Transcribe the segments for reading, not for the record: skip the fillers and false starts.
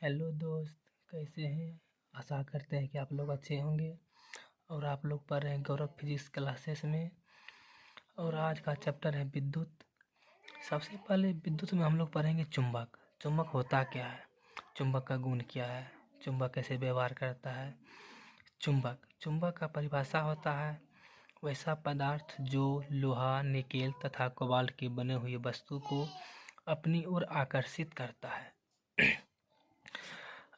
Hello दोस्त, कैसे हैं। आशा करते हैं कि आप लोग अच्छे होंगे और आप लोग पढ़ रहे हैं गौरव फिजिक्स क्लासेस में। और आज का चैप्टर है विद्युत। सबसे पहले विद्युत में हम लोग पढ़ेंगे चुंबक। चुंबक होता क्या है, चुंबक का गुण क्या है, चुंबक कैसे व्यवहार करता है। चुंबक चुंबक का परिभाषा होता है वैसा पदार्थ जो लोहा, निकेल तथा कोबाल्ट की बने हुई वस्तु को अपनी ओर आकर्षित करता है।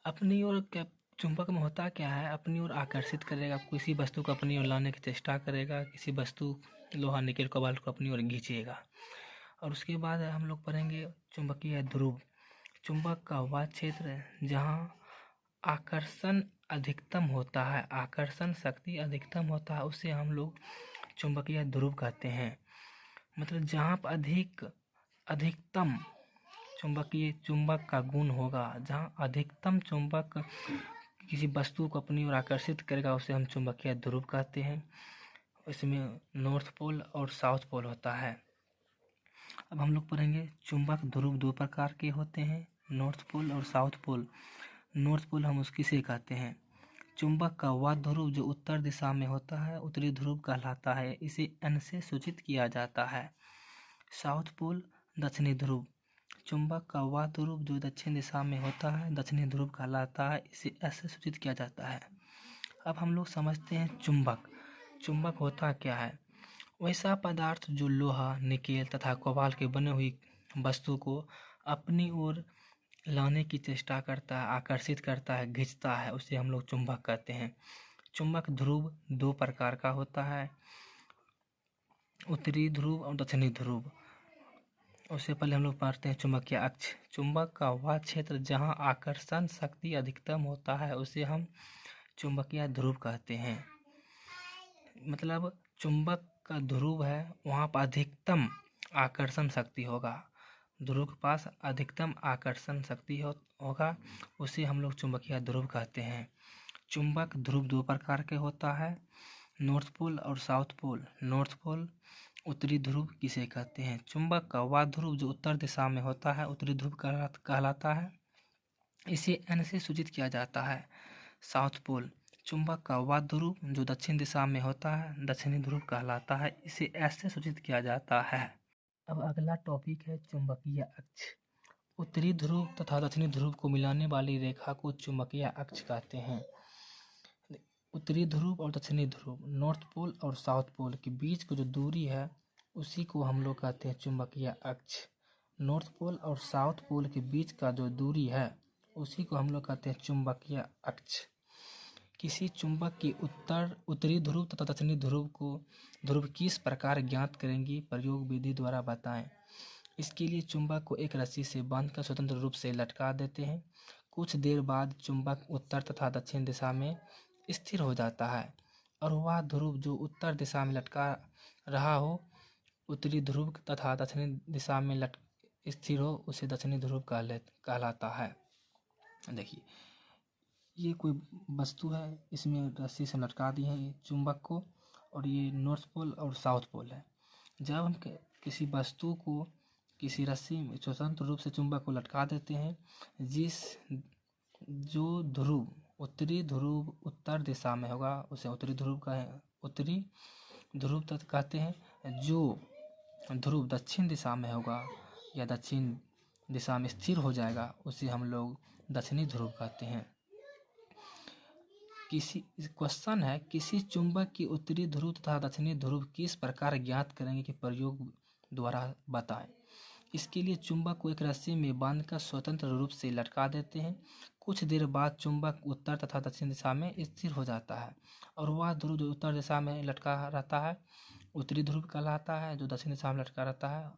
अपनी ओर क्या चुंबक में होता क्या है, अपनी ओर आकर्षित करेगा, किसी वस्तु को अपनी ओर लाने की चेष्टा करेगा, किसी वस्तु लोहा, निकेल, कोबाल्ट को अपनी ओर खींचेगा। और उसके बाद हम लोग पढ़ेंगे चुंबकीय ध्रुव। चुंबक का वह क्षेत्र जहाँ आकर्षण अधिकतम होता है, आकर्षण शक्ति अधिकतम होता है, उसे हम लोग चुंबकीय ध्रुव कहते हैं। मतलब जहाँ पर अधिकतम चुंबक का गुण होगा, जहाँ अधिकतम चुंबक किसी वस्तु को अपनी ओर आकर्षित करेगा, उसे हम चुंबकीय ध्रुव कहते हैं। इसमें नॉर्थ पोल और साउथ पोल होता है। अब हम लोग पढ़ेंगे चुंबक ध्रुव दो प्रकार के होते हैं, नॉर्थ पोल और साउथ पोल। नॉर्थ पोल हम उसकी से कहते हैं। चुंबक का वह ध्रुव जो उत्तर दिशा में होता है उत्तरी ध्रुव कहलाता है, इसे N से सूचित किया जाता है। साउथ पोल दक्षिणी ध्रुव। चुंबक का वह ध्रुव जो दक्षिण दिशा में होता है दक्षिणी ध्रुव कहलाता है, इसे S से सूचित किया जाता है। अब हम लोग समझते हैं चुंबक। चुंबक होता क्या है, वैसा पदार्थ जो लोहा, निकेल तथा कोबाल्ट के बने हुई वस्तु को अपनी ओर लाने की चेष्टा करता है, आकर्षित करता है, खींचता है, उसे हम लोग चुंबक कहते हैं। चुंबक ध्रुव दो प्रकार का होता है, उत्तरी ध्रुव और दक्षिणी ध्रुव। उससे पहले हम लोग पढ़ते हैं चुंबकीय अक्ष। चुंबक का वह क्षेत्र जहाँ आकर्षण शक्ति अधिकतम होता है उसे हम चुंबकीय ध्रुव कहते हैं। मतलब चुंबक का ध्रुव है वहाँ पर अधिकतम आकर्षण शक्ति होगा, ध्रुव के पास अधिकतम आकर्षण शक्ति होगा, उसे हम लोग चुंबकीय ध्रुव कहते हैं। चुंबक ध्रुव दो प्रकार के होता है, नॉर्थ पोल और साउथ पोल। नॉर्थ पोल उत्तरी ध्रुव किसे कहते हैं। चुंबक का वह ध्रुव जो उत्तर दिशा में होता है उत्तरी ध्रुव कहलाता है, इसे N से सूचित किया जाता है। साउथ पोल चुंबक का वह ध्रुव जो दक्षिण दिशा में होता है दक्षिणी ध्रुव कहलाता है, इसे S से सूचित किया जाता है। अब अगला टॉपिक है चुंबकीय अक्ष। उत्तरी ध्रुव तथा दक्षिणी ध्रुव को मिलाने वाली रेखा को चुंबकीय अक्ष कहते हैं। उत्तरी ध्रुव और दक्षिणी ध्रुव, नॉर्थ पोल और साउथ पोल के बीच की जो दूरी है उसी को हम लोग कहते हैं चुंबकीय अक्ष। नॉर्थ पोल और साउथ पोल के बीच का जो दूरी है उसी को हम लोग कहते हैं चुंबकीय अक्ष। किसी चुंबक की उत्तरी ध्रुव तथा दक्षिणी ध्रुव किस प्रकार ज्ञात करेंगे, प्रयोग विधि द्वारा बताएं। इसके लिए चुंबक को एक रस्सी से बांधकर स्वतंत्र रूप से लटका देते हैं। कुछ देर बाद चुंबक उत्तर तथा दक्षिण दिशा में स्थिर हो जाता है और वह ध्रुव जो उत्तर दिशा में लटका रहा हो उत्तरी ध्रुव तथा दक्षिणी दिशा में स्थिर हो उसे दक्षिणी ध्रुव कहलाता है। देखिए ये कोई वस्तु है, इसमें रस्सी से लटका दी है चुंबक को, और ये नॉर्थ पोल और साउथ पोल है। जब हम किसी वस्तु को किसी रस्सी में स्वतंत्र रूप से चुंबक को लटका देते हैं, जो ध्रुव उत्तरी ध्रुव उत्तर दिशा में होगा उसे उत्तरी ध्रुव तक कहते हैं। जो ध्रुव दक्षिण दिशा में होगा या दक्षिण दिशा में स्थिर हो जाएगा उसे हम लोग दक्षिणी ध्रुव कहते हैं। क्वेश्चन है किसी चुंबक की उत्तरी ध्रुव तथा दक्षिणी ध्रुव किस प्रकार ज्ञात करेंगे कि प्रयोग द्वारा बताएं। इसके लिए चुंबक को एक रस्सी में बांधकर स्वतंत्र रूप से लटका देते हैं। कुछ देर बाद चुंबक उत्तर तथा दक्षिण दिशा में स्थिर हो जाता है और वह ध्रुव जो उत्तर दिशा में लटका रहता है उत्तरी ध्रुव कहलाता है, जो दक्षिण दिशा में लटका रहता है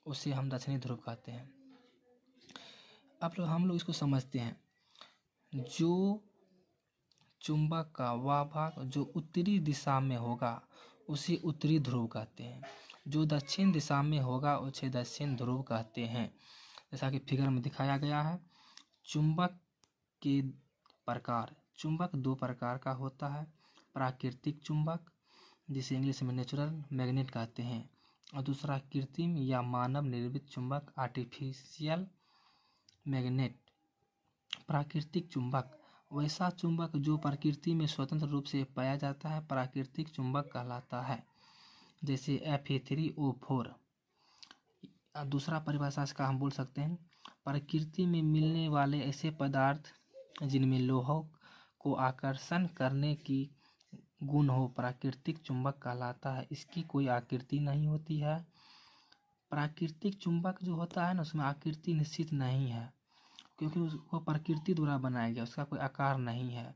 उसे हम दक्षिणी ध्रुव कहते हैं। अब हम लोग इसको समझते हैं। जो चुंबक का वह भाग जो उत्तरी दिशा में होगा उसे उत्तरी ध्रुव कहते हैं, जो दक्षिण दिशा में होगा उसे दक्षिण ध्रुव कहते हैं। जैसा कि फिगर में दिखाया गया है। चुंबक के प्रकार, चुंबक दो प्रकार का होता है, प्राकृतिक चुंबक जिसे इंग्लिश में नेचुरल मैग्नेट कहते हैं, और दूसरा कृत्रिम या मानव निर्मित चुंबक आर्टिफिशियल मैग्नेट। प्राकृतिक चुंबक वैसा चुंबक जो प्रकृति में स्वतंत्र रूप से पाया जाता है प्राकृतिक चुंबक कहलाता है। जैसे Fe3O4। दूसरा परिभाषा इसका हम बोल सकते हैं, प्रकृति में मिलने वाले ऐसे पदार्थ जिनमें लोहों को आकर्षण करने की गुण हो प्राकृतिक चुंबक कहलाता है। इसकी कोई आकृति नहीं होती है। प्राकृतिक चुंबक जो होता है ना, उसमें आकृति निश्चित नहीं है, क्योंकि वो प्रकृति द्वारा बनाया गया, उसका कोई आकार नहीं है,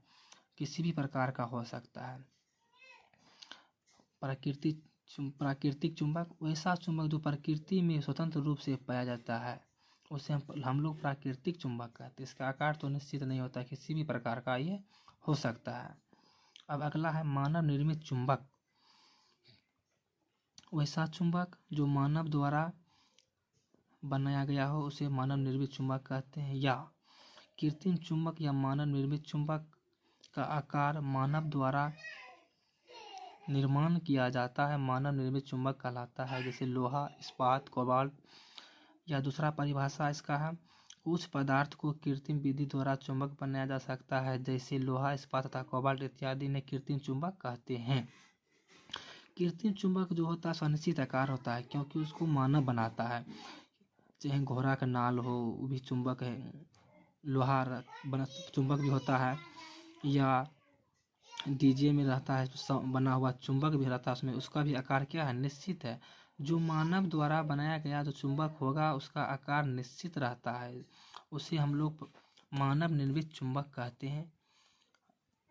किसी भी प्रकार का हो सकता है। प्राकृतिक चुंबक वैसा चुंबक जो प्रकृति में स्वतंत्र रूप से पाया जाता है, उसे हम लोग प्राकृतिक चुंबक कहते हैं। इसका आकार तो निश्चित नहीं होता, किसी भी प्रकार का ये हो सकता है। अब अगला है मानव निर्मित चुंबक। वैसा चुंबक जो मानव द्वारा बनाया गया हो उसे मानव निर्मित चुंबक कहते हैं। या कृत्रिम चुंबक या मानव निर्मित चुंबक का आकार मानव द्वारा निर्माण किया जाता है, मानव निर्मित चुंबक कहलाता है। जैसे लोहा, इस्पात, कोबाल्ट। या दूसरा परिभाषा इसका है, कुछ पदार्थ को कृत्रिम विधि द्वारा चुंबक बनाया जा सकता है, जैसे लोहा, इस्पात तथा कोबाल्ट इत्यादि ने कृत्रिम चुंबक कहते हैं। कृत्रिम चुंबक जो होता है सुनिश्चित आकार होता है, क्योंकि उसको मानव बनाता है। चाहे घोड़ा का नाल हो वो भी चुंबक है, लोहा बना चुंबक भी होता है। या डीजे में रहता है तो बना हुआ चुंबक भी रहता है, उसमें उसका भी आकार क्या है, निश्चित है। जो मानव द्वारा बनाया गया जो चुंबक होगा उसका आकार निश्चित रहता है, उसे हम लोग मानव निर्मित चुंबक कहते हैं।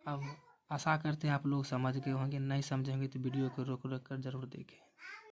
अब आशा करते हैं आप लोग समझ गए होंगे, नहीं समझेंगे तो वीडियो को रोक कर जरूर देखें।